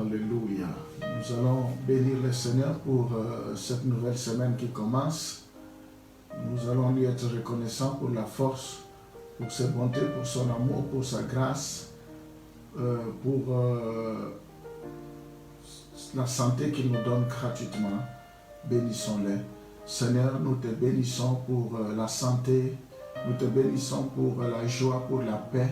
Alléluia. Nous allons bénir le Seigneur pour cette nouvelle semaine qui commence. Nous allons lui être reconnaissants pour la force, pour ses bontés, pour son amour, pour sa grâce, pour la santé qu'il nous donne gratuitement. Bénissons-le. Seigneur, nous te bénissons pour la santé, nous te bénissons pour la joie, pour la paix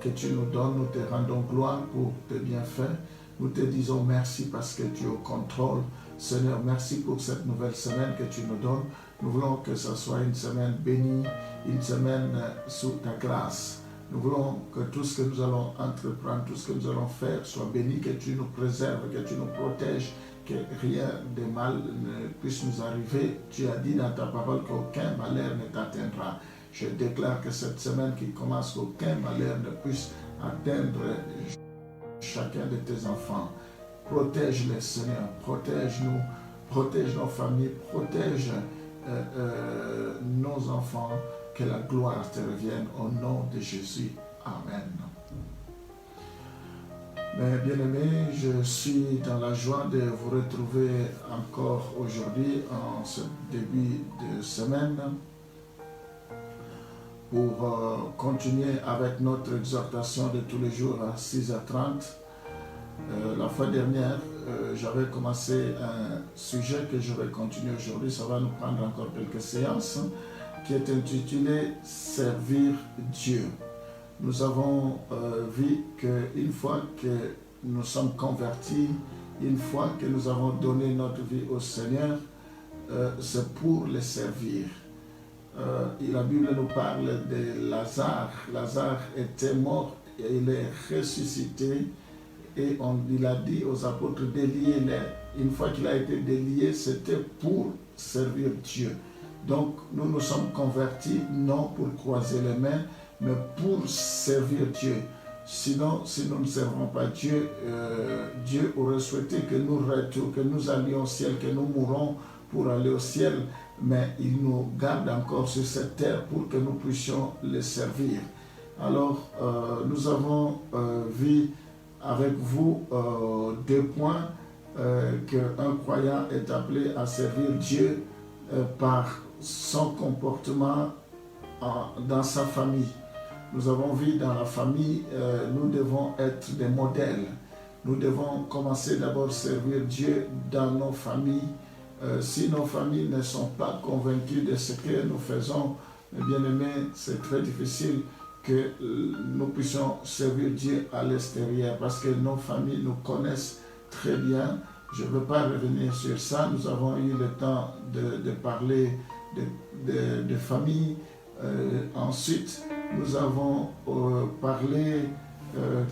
que tu nous donnes. Nous te rendons gloire pour tes bienfaits. Nous te disons merci parce que tu es au contrôle. Seigneur, merci pour cette nouvelle semaine que tu nous donnes. Nous voulons que ce soit une semaine bénie, une semaine sous ta grâce. Nous voulons que tout ce que nous allons entreprendre, tout ce que nous allons faire soit béni, que tu nous préserves, que tu nous protèges, que rien de mal ne puisse nous arriver. Tu as dit dans ta parole qu'aucun malheur ne t'atteindra. Je déclare que cette semaine qui commence, qu'aucun malheur ne puisse atteindre chacun de tes enfants. Protège-les, Seigneur, protège-nous, protège nos familles, protège nos enfants, que la gloire te revienne au nom de Jésus. Amen. Mes bien-aimés, je suis dans la joie de vous retrouver encore aujourd'hui en ce début de semaine pour continuer avec notre exhortation de tous les jours à 6h30. La fois dernière, j'avais commencé un sujet que je vais continuer aujourd'hui. Ça va nous prendre encore quelques séances, qui est intitulé « Servir Dieu ». Nous avons vu qu'une fois que nous sommes convertis, une fois que nous avons donné notre vie au Seigneur, c'est pour le servir. La Bible nous parle de Lazare. Lazare était mort et il est ressuscité. Et il a dit aux apôtres de lier les. Une fois qu'il a été délié, c'était pour servir Dieu. Donc nous nous sommes convertis non pour croiser les mains, mais pour servir Dieu. Sinon, si nous ne servons pas Dieu, Dieu aurait souhaité que nous retournions, que nous allions au ciel, que nous mourons pour aller au ciel, mais il nous garde encore sur cette terre pour que nous puissions le servir. Alors, nous avons vu avec vous deux points qu'un croyant est appelé à servir Dieu par son comportement dans sa famille. Nous avons vu dans la famille, nous devons être des modèles. Nous devons commencer d'abord à servir Dieu dans nos familles. Si nos familles ne sont pas convaincues de ce que nous faisons, mes bien-aimés, c'est très difficile que nous puissions servir Dieu à l'extérieur parce que nos familles nous connaissent très bien. Je ne veux pas revenir sur ça. Nous avons eu le temps de parler de famille. Ensuite, nous avons parlé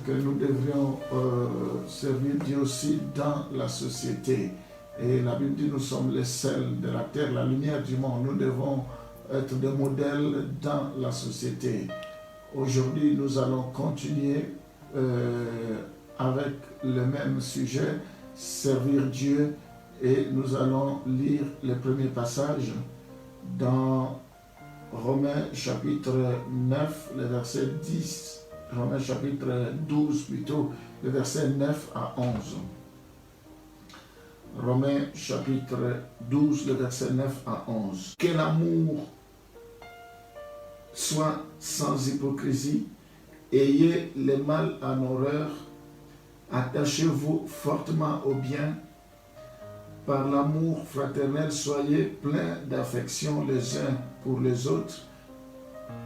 que nous devrions servir Dieu aussi dans la société. Et la Bible dit nous sommes les sels de la terre, la lumière du monde. Nous devons être des modèles dans la société. Aujourd'hui, nous allons continuer avec le même sujet, servir Dieu, et nous allons lire le premier passage dans Romains chapitre 9, le verset 10, Romains chapitre 12 plutôt, le verset 9 à 11. Romains chapitre 12, le verset 9 à 11. Que l'amour soit sans hypocrisie, ayez le mal en horreur, attachez-vous fortement au bien, par l'amour fraternel, soyez pleins d'affection les uns pour les autres,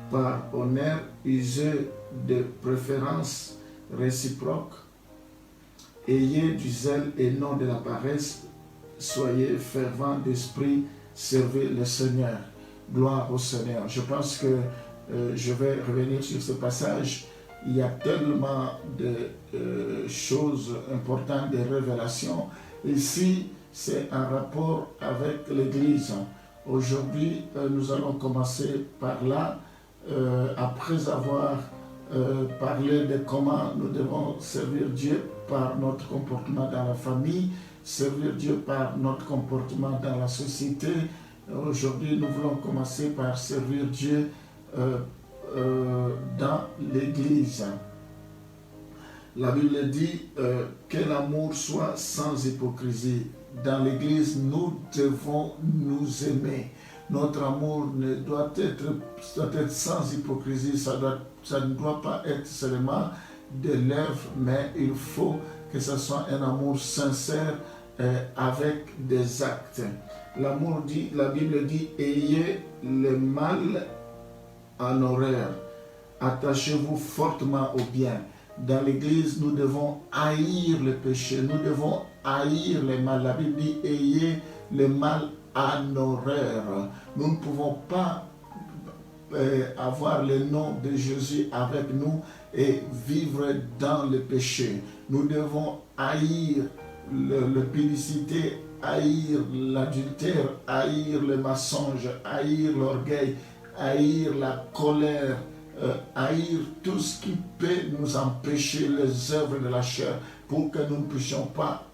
par honneur, usez de préférence réciproque, ayez du zèle et non de la paresse, soyez fervents d'esprit, servez le Seigneur. Gloire au Seigneur. Je pense que je vais revenir sur ce passage. Il y a tellement de choses importantes, de révélations. Ici, c'est un rapport avec l'Église. Aujourd'hui, nous allons commencer par là, après avoir parlé de comment nous devons servir Dieu par notre comportement dans la famille, servir Dieu par notre comportement dans la société. Aujourd'hui, nous voulons commencer par servir Dieu dans l'Église. La Bible dit que l'amour soit sans hypocrisie. Dans l'Église, nous devons nous aimer. Notre amour doit être sans hypocrisie. Ça ne doit pas être seulement des lèvres, mais il faut que ce soit un amour sincère avec des actes. L'amour dit, la Bible dit, ayez le mal en horreur. Attachez-vous fortement au bien. Dans l'Église, nous devons haïr le péché, nous devons haïr le mal. La Bible dit, ayez le mal en horreur. Nous ne pouvons pas avoir le nom de Jésus avec nous et vivre dans le péché. Nous devons haïr la publicité, haïr l'adultère, haïr le mensonge, haïr l'orgueil, haïr la colère, haïr tout ce qui peut nous empêcher les œuvres de la chair pour que nous ne puissions pas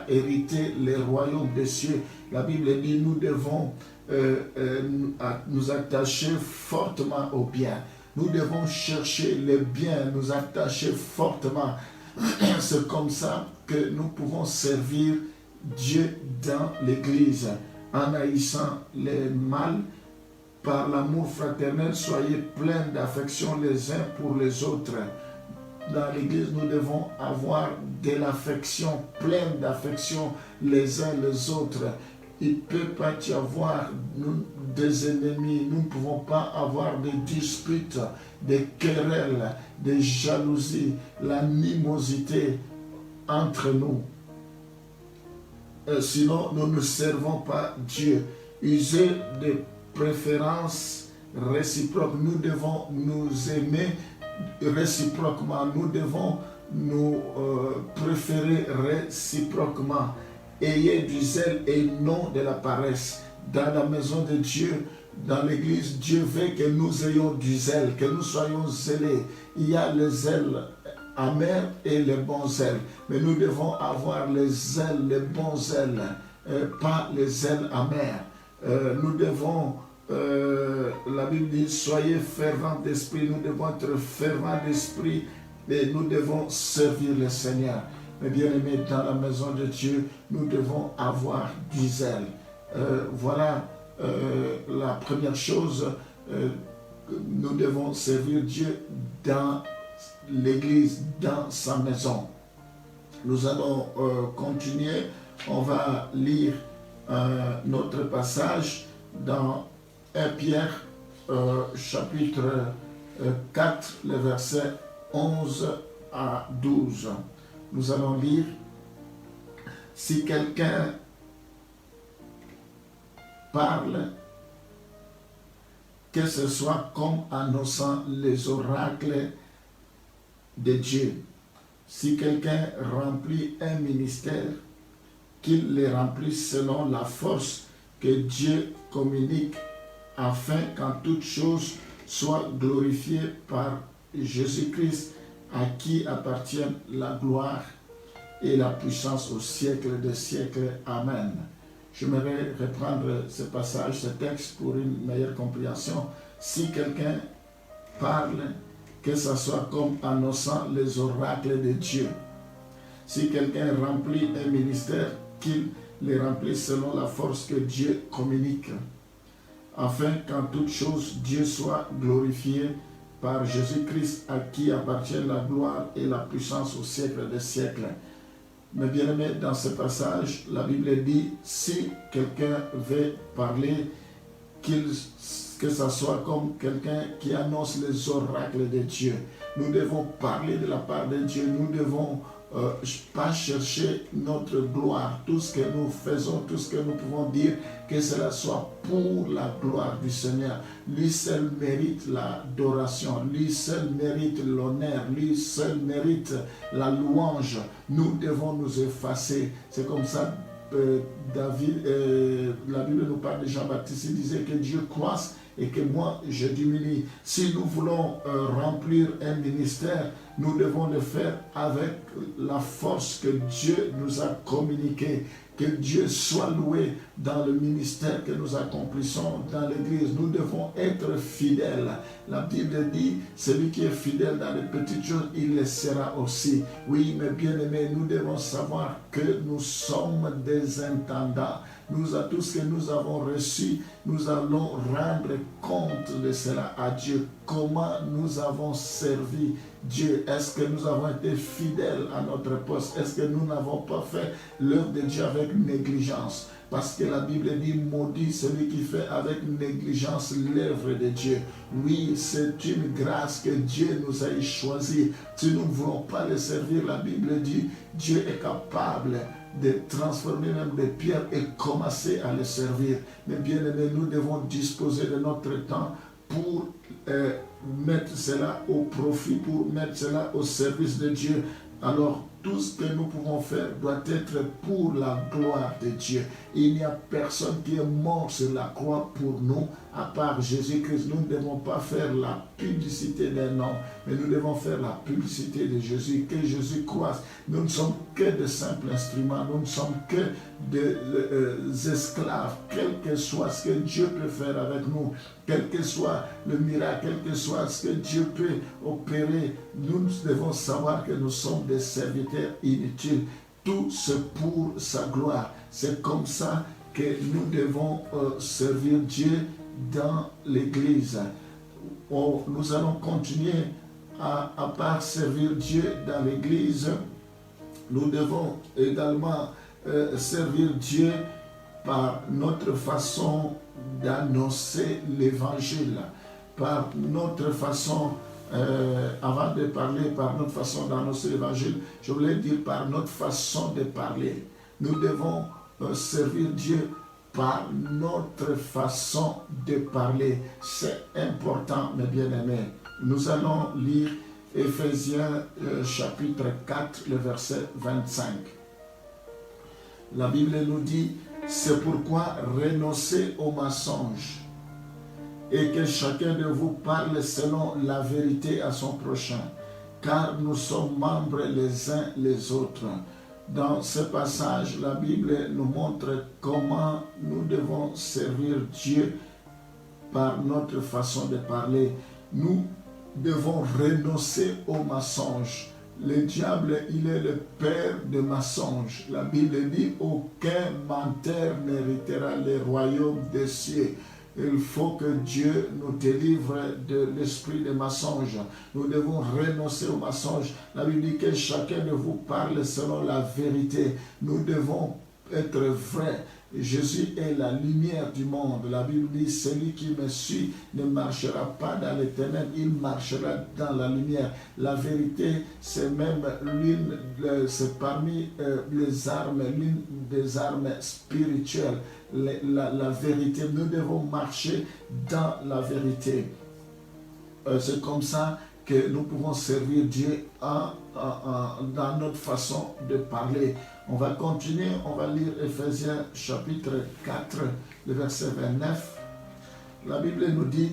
hériter les royaumes des cieux. La Bible dit nous devons nous attacher fortement au bien. Nous devons chercher le bien, nous attacher fortement. C'est comme ça que nous pouvons servir Dieu dans l'Église en haïssant le mal. Par l'amour fraternel, soyez pleins d'affection les uns pour les autres. Dans l'Église, nous devons avoir de l'affection, pleine d'affection les uns les autres. Il ne peut pas y avoir des ennemis, nous ne pouvons pas avoir des disputes, des querelles, des jalousies, l'animosité entre nous. Sinon, nous ne servons pas Dieu. Usez de préférence réciproque. Nous devons nous aimer réciproquement. Nous devons nous préférer réciproquement. Ayez du zèle et non de la paresse. Dans la maison de Dieu, dans l'église, Dieu veut que nous ayons du zèle, que nous soyons zélés. Il y a le zèle amer et le bon zèle. Mais nous devons avoir le zèle, le bon zèle, pas le zèle amer. Nous devons, la Bible dit, soyez fervents d'esprit, nous devons être fervents d'esprit et nous devons servir le Seigneur. Mais bien aimés, dans la maison de Dieu, nous devons avoir du zèle. Voilà la première chose, nous devons servir Dieu dans l'église, dans sa maison. Nous allons continuer, on va lire notre passage dans 1 Pierre chapitre 4, les versets 11 à 12. Nous allons lire: si quelqu'un parle, que ce soit comme annonçant les oracles de Dieu. Si quelqu'un remplit un ministère, qu'il les remplisse selon la force que Dieu communique, afin qu'en toute chose soit glorifié par Jésus-Christ, à qui appartiennent la gloire et la puissance au siècle des siècles. Amen. J'aimerais reprendre ce passage, ce texte, pour une meilleure compréhension. Si quelqu'un parle, que ce soit comme annonçant les oracles de Dieu. Si quelqu'un remplit un ministère, qu'il les remplisse selon la force que Dieu communique, afin qu'en toute chose Dieu soit glorifié par Jésus-Christ, à qui appartient la gloire et la puissance au siècle des siècles. Mais bien aimé, dans ce passage, la Bible dit, si quelqu'un veut parler, que ce soit comme quelqu'un qui annonce les oracles de Dieu. Nous devons parler de la part de Dieu, nous devons pas chercher notre gloire. Tout ce que nous faisons, tout ce que nous pouvons dire, que cela soit pour la gloire du Seigneur. Lui seul mérite l'adoration, lui seul mérite l'honneur, lui seul mérite la louange. Nous devons nous effacer. C'est comme ça David, la Bible nous parle de Jean-Baptiste, il disait que Dieu croisse et que moi je diminue. Si nous voulons remplir un ministère, nous devons le faire avec la force que Dieu nous a communiquée. Que Dieu soit loué dans le ministère que nous accomplissons dans l'Église. Nous devons être fidèles. La Bible dit, celui qui est fidèle dans les petites choses, il le sera aussi. Oui, mes bien-aimés, nous devons savoir que nous sommes des intendants. Nous, à tout ce que nous avons reçu, nous allons rendre compte de cela à Dieu. Comment nous avons servi Dieu? Est-ce que nous avons été fidèles à notre poste? Est-ce que nous n'avons pas fait l'œuvre de Dieu avec négligence? Parce que la Bible dit, maudit celui qui fait avec négligence l'œuvre de Dieu. Oui, c'est une grâce que Dieu nous a choisie. Si nous ne voulons pas le servir, la Bible dit, Dieu est capable de transformer même des pierres et commencer à les servir. Mais bien aimés, nous devons disposer de notre temps pour mettre cela au profit, pour mettre cela au service de Dieu. Alors, tout ce que nous pouvons faire doit être pour la gloire de Dieu. Il n'y a personne qui est mort sur la croix pour nous, à part Jésus-Christ. Nous ne devons pas faire la publicité d'un homme, mais nous devons faire la publicité de Jésus, que Jésus croisse. Nous ne sommes que de simples instruments, nous ne sommes que des esclaves, quel que soit ce que Dieu peut faire avec nous, quel que soit le miracle, quel que soit ce que Dieu peut opérer, nous devons savoir que nous sommes des serviteurs inutiles. Tout c'est pour sa gloire. C'est comme ça que nous devons servir Dieu dans l'Église. Nous allons continuer à part servir Dieu dans l'Église. Nous devons également servir Dieu par notre façon d'annoncer l'Évangile, par notre façon, avant de parler par notre façon d'annoncer l'Évangile, je voulais dire par notre façon de parler. Nous devons servir Dieu par notre façon de parler. C'est important, mes bien-aimés. Nous allons lire Éphésiens chapitre 4, le verset 25. La Bible nous dit, c'est pourquoi renoncez au mensonge et que chacun de vous parle selon la vérité à son prochain, car nous sommes membres les uns les autres. Dans ce passage, la Bible nous montre comment nous devons servir Dieu par notre façon de parler. Nous devons renoncer au mensonge. Le diable, il est le père de mensonges. La Bible dit, aucun menteur n'héritera les royaumes des cieux. Il faut que Dieu nous délivre de l'esprit de mensonge. Nous devons renoncer au mensonge. La Bible dit que chacun de vous parle selon la vérité. Nous devons être vrais. Jésus est la lumière du monde. La Bible dit, celui qui me suit ne marchera pas dans les ténèbres, il marchera dans la lumière. La vérité, c'est même c'est parmi les armes, l'une des armes spirituelles. La vérité, nous devons marcher dans la vérité. C'est comme ça que nous pouvons servir Dieu dans notre façon de parler. On va continuer, on va lire Éphésiens chapitre 4, le verset 29. La Bible nous dit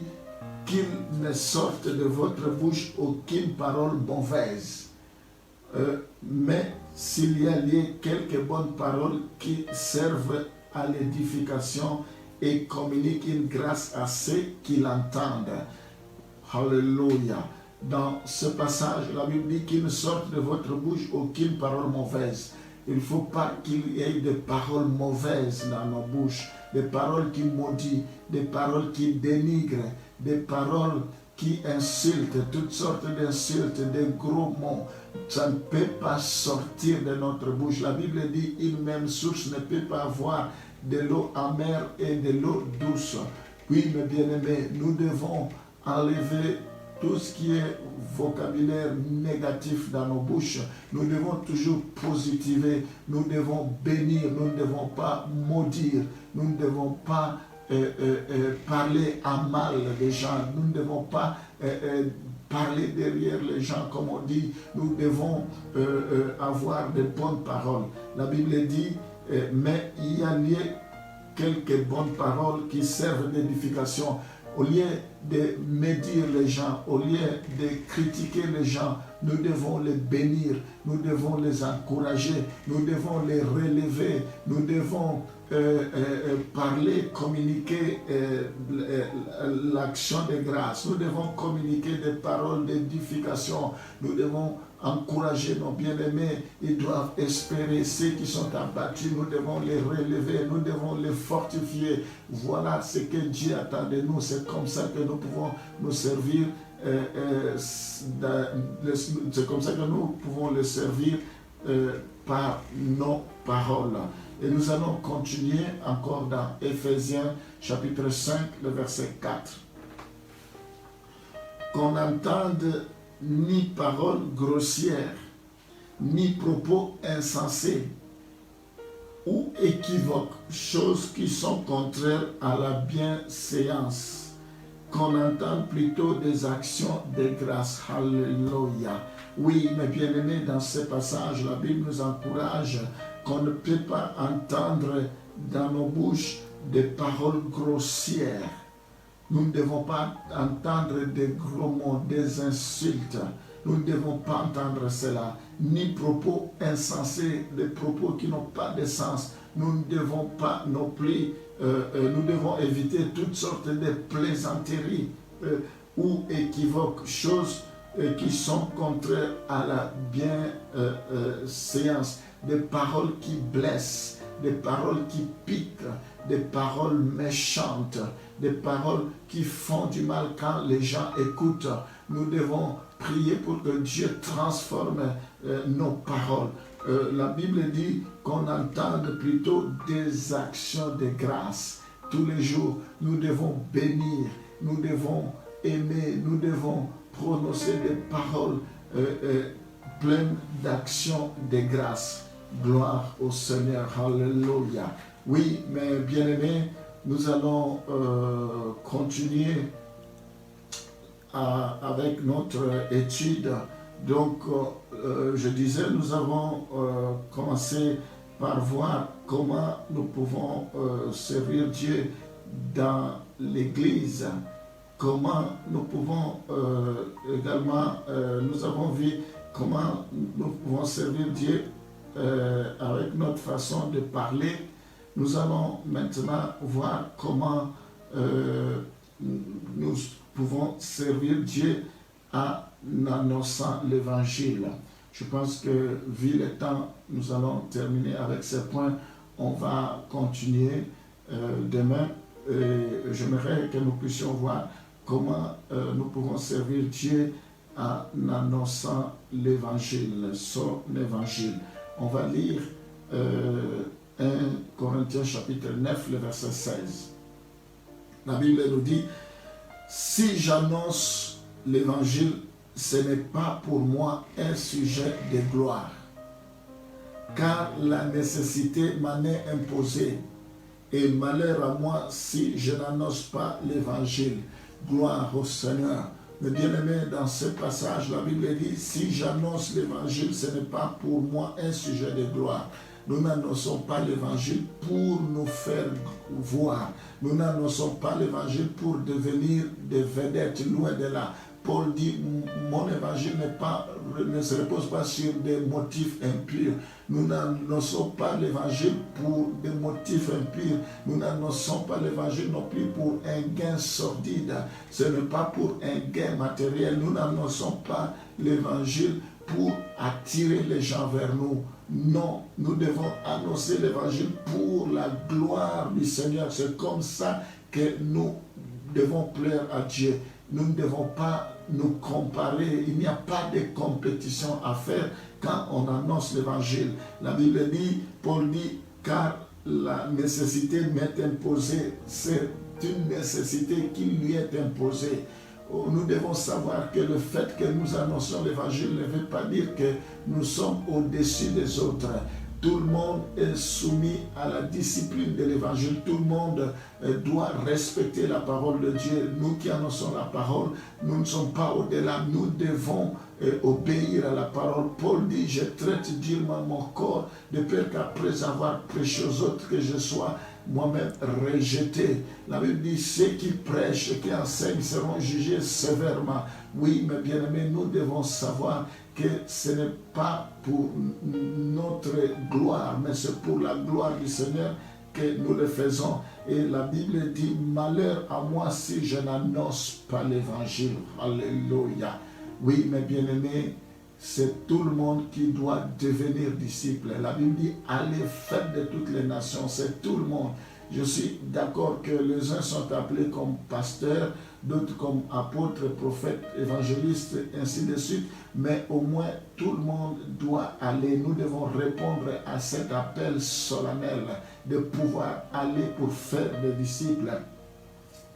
qu'il ne sorte de votre bouche aucune parole mauvaise, mais s'il y a lié quelques bonnes paroles qui servent à l'édification et communiquent une grâce à ceux qui l'entendent. Alléluia. Dans ce passage, la Bible dit qu'il ne sorte de votre bouche aucune parole mauvaise. Il ne faut pas qu'il y ait des paroles mauvaises dans nos bouches, des paroles qui maudissent, des paroles qui dénigrent, des paroles qui insultent, toutes sortes d'insultes, des gros mots. Ça ne peut pas sortir de notre bouche. La Bible dit une même source ne peut pas avoir de l'eau amère et de l'eau douce. Oui, mes bien-aimés, nous devons enlever tout ce qui est vocabulaire négatif dans nos bouches. Nous devons toujours positiver, nous devons bénir, nous ne devons pas maudire, nous ne devons pas parler à mal des gens, nous ne devons pas parler derrière les gens comme on dit. Nous devons avoir de bonnes paroles. La Bible dit, mais il y a lieu quelques bonnes paroles qui servent d'édification. Au lieu de médire les gens, au lieu de critiquer les gens, nous devons les bénir, nous devons les encourager, nous devons les relever, nous devons parler, communiquer l'action de grâce, nous devons communiquer des paroles d'édification, nous devons encourager nos bien-aimés, ils doivent espérer, ceux qui sont abattus, nous devons les relever, nous devons les fortifier. Voilà ce que Dieu attend de nous, c'est comme ça que nous pouvons nous servir, c'est comme ça que nous pouvons le servir par nos paroles. Et nous allons continuer encore dans Éphésiens chapitre 5, le verset 4. Qu'on n'entende ni paroles grossières, ni propos insensés ou équivoques, choses qui sont contraires à la bienséance. Qu'on entende plutôt des actions de grâce. Alléluia. Oui, mes bien-aimés, dans ce passage, la Bible nous encourage qu'on ne peut pas entendre dans nos bouches des paroles grossières. Nous ne devons pas entendre des gros mots, des insultes. Nous ne devons pas entendre cela. Ni propos insensés, des propos qui n'ont pas de sens. Nous ne devons pas non plus, nous devons éviter toutes sortes de plaisanteries ou équivoques, choses qui sont contraires à la bienséance. Des paroles qui blessent, des paroles qui piquent, des paroles méchantes, des paroles qui font du mal quand les gens écoutent. Nous devons prier pour que Dieu transforme nos paroles. La Bible dit qu'on entende plutôt des actions de grâce. Tous les jours, nous devons bénir, nous devons aimer, nous devons prononcer des paroles pleines d'actions de grâce. Gloire au Seigneur, alléluia. Oui, mes bien-aimés, nous allons continuer avec notre étude. Donc, je disais, nous avons commencé par voir comment nous pouvons servir Dieu dans l'Église. Comment nous pouvons également, nous avons vu comment nous pouvons servir Dieu avec notre façon de parler. Nous allons maintenant voir comment nous pouvons servir Dieu en annonçant l'Évangile. Je pense que, vu le temps, nous allons terminer avec ces points. On va continuer demain. J'aimerais que nous puissions voir comment nous pouvons servir Dieu en annonçant l'Évangile, son Évangile. On va lire 1 Corinthiens chapitre 9, le verset 16. La Bible nous dit, « Si j'annonce l'Évangile, ce n'est pas pour moi un sujet de gloire, car la nécessité m'en est imposée, et malheur à moi si je n'annonce pas l'Évangile. » Gloire au Seigneur. Mais bien aimé, dans ce passage, la Bible dit, si j'annonce l'Évangile, ce n'est pas pour moi un sujet de gloire. Nous n'annonçons pas l'Évangile pour nous faire voir. Nous n'annonçons pas l'Évangile pour devenir des vedettes, loin de là. Paul dit, mon évangile ne se repose pas sur des motifs impurs. Nous n'annonçons pas l'évangile pour des motifs impurs. Nous n'annonçons pas l'évangile non plus pour un gain sordide. Ce n'est pas pour un gain matériel. Nous n'annonçons pas l'évangile pour attirer les gens vers nous. Non, nous devons annoncer l'évangile pour la gloire du Seigneur. C'est comme ça que nous devons plaire à Dieu. Nous ne devons pas nous comparer. Il n'y a pas de compétition à faire quand on annonce l'évangile. La Bible dit, Paul dit, car la nécessité m'est imposée. C'est une nécessité qui lui est imposée. Nous devons savoir que le fait que nous annoncions l'évangile ne veut pas dire que nous sommes au-dessus des autres. Tout le monde est soumis à la discipline de l'évangile. Tout le monde doit respecter la parole de Dieu. Nous qui annonçons la parole, nous ne sommes pas au-delà. Nous devons obéir à la parole. Paul dit, je traite durement mon corps de peur qu'après avoir prêché aux autres, que je sois moi-même rejeté. La Bible dit, ceux qui prêchent et qui enseignent seront jugés sévèrement. Oui, mes bien-aimés, nous devons savoir que ce n'est pas pour notre gloire, mais c'est pour la gloire du Seigneur que nous le faisons. Et la Bible dit, malheur à moi si je n'annonce pas l'évangile. Alléluia. Oui, mes bien-aimés, c'est tout le monde qui doit devenir disciple. La Bible dit, allez, faites de toutes les nations, c'est tout le monde. Je suis d'accord que les uns sont appelés comme pasteurs, d'autres comme apôtres, prophètes, évangélistes, ainsi de suite, mais au moins tout le monde doit aller. Nous devons répondre à cet appel solennel de pouvoir aller pour faire des disciples.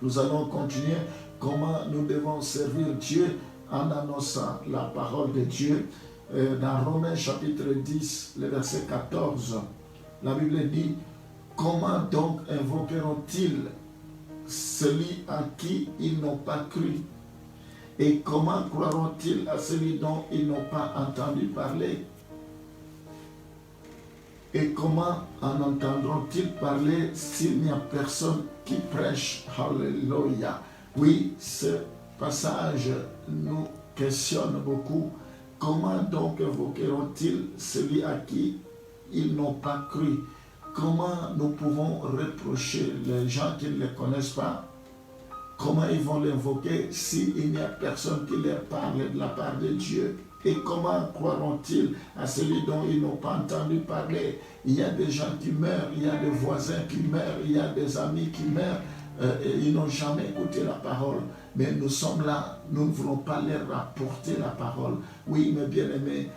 Nous allons continuer comment nous devons servir Dieu en annonçant la parole de Dieu. Dans Romains chapitre 10, le verset 14, la Bible dit, comment donc invoqueront-ils celui à qui ils n'ont pas cru? Et comment croiront-ils à celui dont ils n'ont pas entendu parler? Et comment en entendront-ils parler s'il n'y a personne qui prêche? Alléluia. Oui, ce passage nous questionne beaucoup. Comment donc invoqueront-ils celui à qui ils n'ont pas cru? Comment nous pouvons reprocher les gens qui ne les connaissent pas? Comment ils vont l'invoquer s'il n'y a personne qui leur parle de la part de Dieu? Et comment croiront-ils à celui dont ils n'ont pas entendu parler? Il y a des gens qui meurent, il y a des voisins qui meurent, il y a des amis qui meurent, et ils n'ont jamais écouté la parole. Mais nous sommes là, nous ne voulons pas leur rapporter la parole. Oui, mes bien-aimés,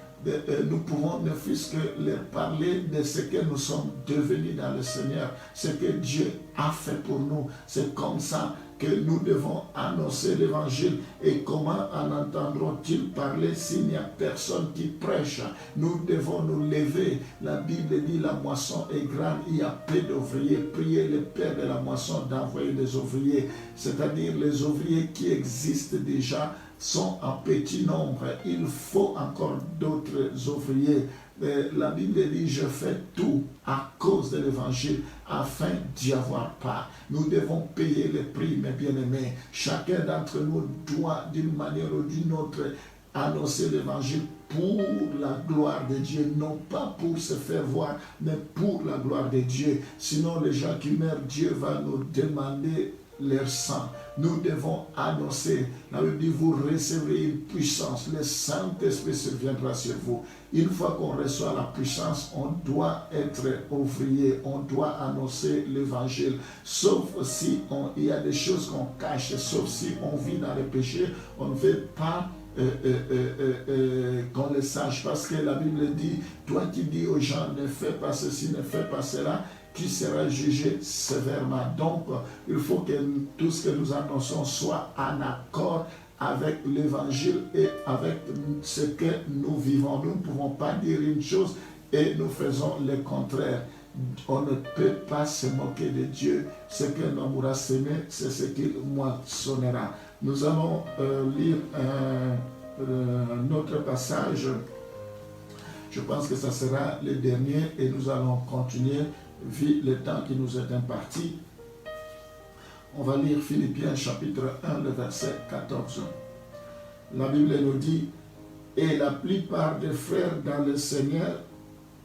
nous pouvons ne fût-ce que leur parler de ce que nous sommes devenus dans le Seigneur, ce que Dieu a fait pour nous. C'est comme ça que nous devons annoncer l'évangile. Et comment en entendront-ils parler s'il n'y a personne qui prêche? Nous devons nous lever. La Bible dit la moisson est grande, il y a peu d'ouvriers. Priez le Père de la moisson d'envoyer des ouvriers, c'est-à-dire les ouvriers qui existent déjà sont en petit nombre. Il faut encore d'autres ouvriers. La Bible dit, je fais tout à cause de l'évangile afin d'y avoir part. Nous devons payer le prix, mes bien-aimés. Chacun d'entre nous doit d'une manière ou d'une autre annoncer l'évangile pour la gloire de Dieu, non pas pour se faire voir, mais pour la gloire de Dieu. Sinon, les gens qui meurent, Dieu va nous demander leur sang. Nous devons annoncer. La Bible dit, vous recevrez une puissance. Le Saint-Esprit surviendra sur vous. Une fois qu'on reçoit la puissance, on doit être ouvrier. On doit annoncer l'évangile. Sauf si il y a des choses qu'on cache. Sauf si on vit dans le péché. On ne veut pas qu'on le sache. Parce que la Bible dit, toi qui dis aux gens, ne fais pas ceci, ne fais pas cela, qui sera jugé sévèrement. Donc, il faut que tout ce que nous annonçons soit en accord avec l'évangile et avec ce que nous vivons. Nous ne pouvons pas dire une chose et nous faisons le contraire. On ne peut pas se moquer de Dieu. Ce qu'un homme aura semé, c'est ce qu'il moissonnera. Nous allons lire un autre passage. Je pense que ça sera le dernier et nous allons continuer vu le temps qui nous est imparti. On va lire Philippiens chapitre 1, le verset 14. La Bible nous dit, et la plupart des frères dans le Seigneur,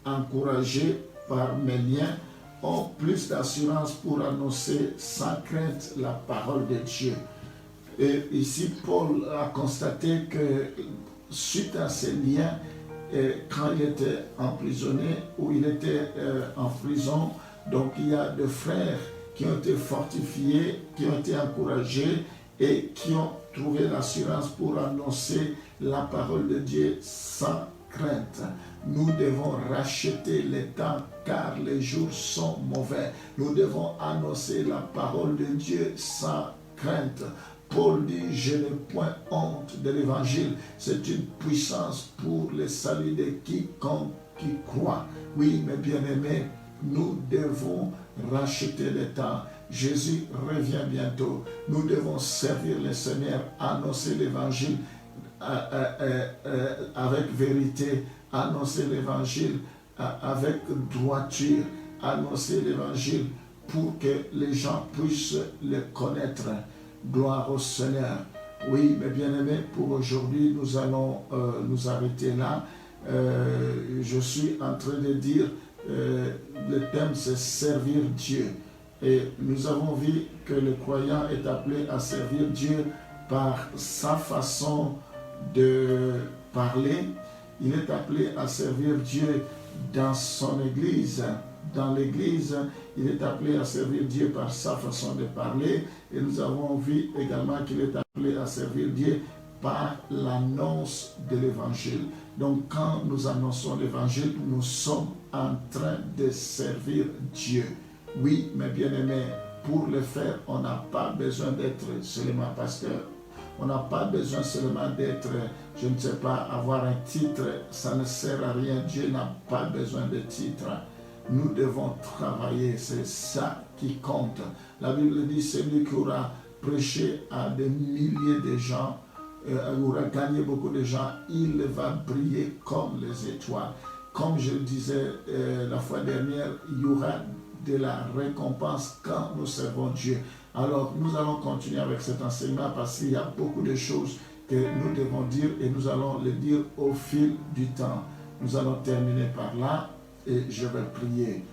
encouragés par mes liens, ont plus d'assurance pour annoncer sans crainte la parole de Dieu. Et ici, Paul a constaté que suite à ces liens, quand il était emprisonné ou il était en prison, donc il y a des frères qui ont été fortifiés, qui ont été encouragés et qui ont trouvé l'assurance pour annoncer la parole de Dieu sans crainte. Nous devons racheter les temps car les jours sont mauvais. Nous devons annoncer la parole de Dieu sans crainte. Paul dit, je n'ai point honte de l'évangile. C'est une puissance pour le salut de quiconque qui croit. Oui, mes bien-aimés, nous devons racheter le temps. Jésus revient bientôt. Nous devons servir le Seigneur, annoncer l'évangile avec vérité, annoncer l'évangile avec droiture, annoncer l'évangile pour que les gens puissent le connaître. Gloire au Seigneur. Oui, mes bien-aimés, pour aujourd'hui, nous allons nous arrêter là. Je suis en train de dire, le thème c'est servir Dieu. Et nous avons vu que le croyant est appelé à servir Dieu par sa façon de parler. Il est appelé à servir Dieu dans son église. Dans l'église, il est appelé à servir Dieu par sa façon de parler. Et nous avons vu également qu'il est appelé à servir Dieu par l'annonce de l'évangile. Donc quand nous annonçons l'évangile, nous sommes en train de servir Dieu. Oui, mes bien-aimés, pour le faire, on n'a pas besoin d'être seulement pasteur. On n'a pas besoin seulement d'être, je ne sais pas, avoir un titre. Ça ne sert à rien. Dieu n'a pas besoin de titre. Nous devons travailler. C'est ça qui compte. La Bible dit, celui qui aura prêché à des milliers de gens, aura gagné beaucoup de gens, il va briller comme les étoiles. Comme je le disais la fois dernière, il y aura de la récompense quand nous servons Dieu. Alors, nous allons continuer avec cet enseignement parce qu'il y a beaucoup de choses que nous devons dire et nous allons les dire au fil du temps. Nous allons terminer par là et je vais prier.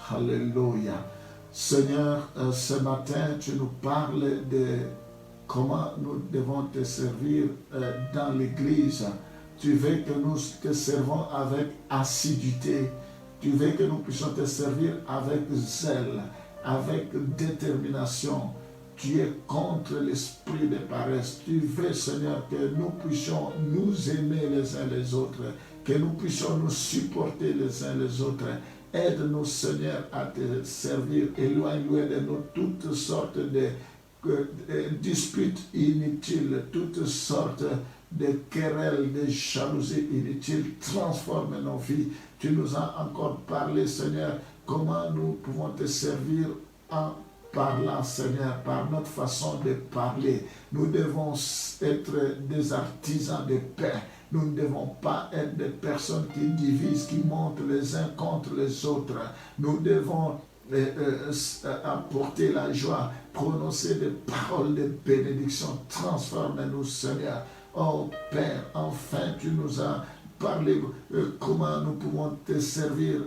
Alléluia. Seigneur, ce matin, tu nous parles de comment nous devons te servir dans l'Église. Tu veux que nous te servons avec assiduité. Tu veux que nous puissions te servir avec zèle, avec détermination. Tu es contre l'esprit de paresse. Tu veux, Seigneur, que nous puissions nous aimer les uns les autres, que nous puissions nous supporter les uns les autres. Aide-nous, Seigneur, à te servir. Éloigne-nous de nous toutes sortes de disputes inutiles, toutes sortes de querelles, de jalousies inutiles. Transforme nos vies. Tu nous as encore parlé, Seigneur, comment nous pouvons te servir en parlant, Seigneur, par notre façon de parler. Nous devons être des artisans de paix. Nous ne devons pas être des personnes qui divisent, qui montent les uns contre les autres. Nous devons apporter la joie, prononcer des paroles de bénédiction. Transforme-nous, Seigneur. Oh Père, enfin tu nous as parlé comment nous pouvons te servir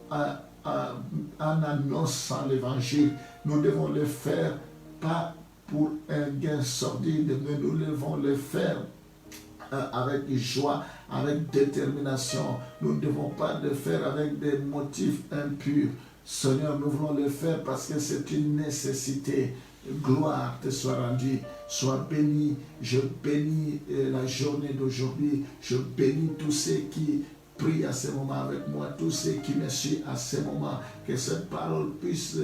en annonçant l'évangile. Nous devons le faire pas pour un gain sordide, mais nous devons le faire avec joie, avec détermination. Nous ne devons pas le faire avec des motifs impurs. Seigneur, nous voulons le faire parce que c'est une nécessité. Gloire te soit rendue. Sois béni. Je bénis la journée d'aujourd'hui. Je bénis tous ceux qui prient à ce moment avec moi, tous ceux qui me suivent à ce moment. Que cette parole puisse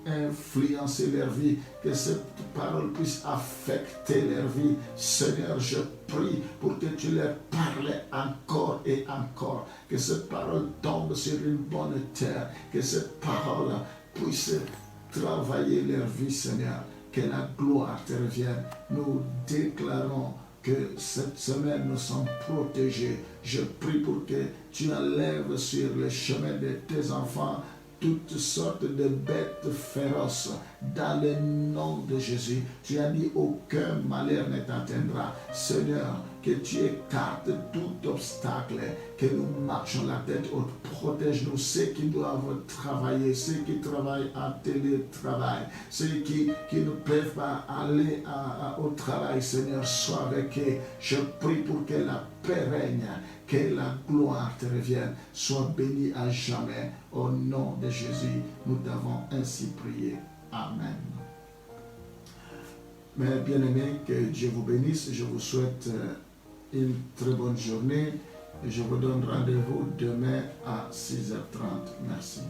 influencer leur vie, que cette parole puisse affecter leur vie. Seigneur, je prie pour que tu leur parles encore et encore, que cette parole tombe sur une bonne terre, que cette parole puisse travailler leur vie, Seigneur, que la gloire te revienne. Nous déclarons que cette semaine nous sommes protégés. Je prie pour que tu enlèves sur le chemin de tes enfants toutes sortes de bêtes féroces dans le nom de Jésus. Tu as dit aucun malheur ne t'atteindra. Seigneur, que tu écartes tout obstacle, que nous marchons la tête haute. Protège-nous, ceux qui doivent travailler, ceux qui travaillent en télétravail, ceux qui ne peuvent pas aller au travail. Seigneur, sois avec eux. Je prie pour que la paix règne, que la gloire te revienne. Sois béni à jamais. Au nom de Jésus, nous t'avons ainsi prié. Amen. Mes bien-aimés, que Dieu vous bénisse. Je vous souhaite une très bonne journée. Je vous donne rendez-vous demain à 6h30. Merci.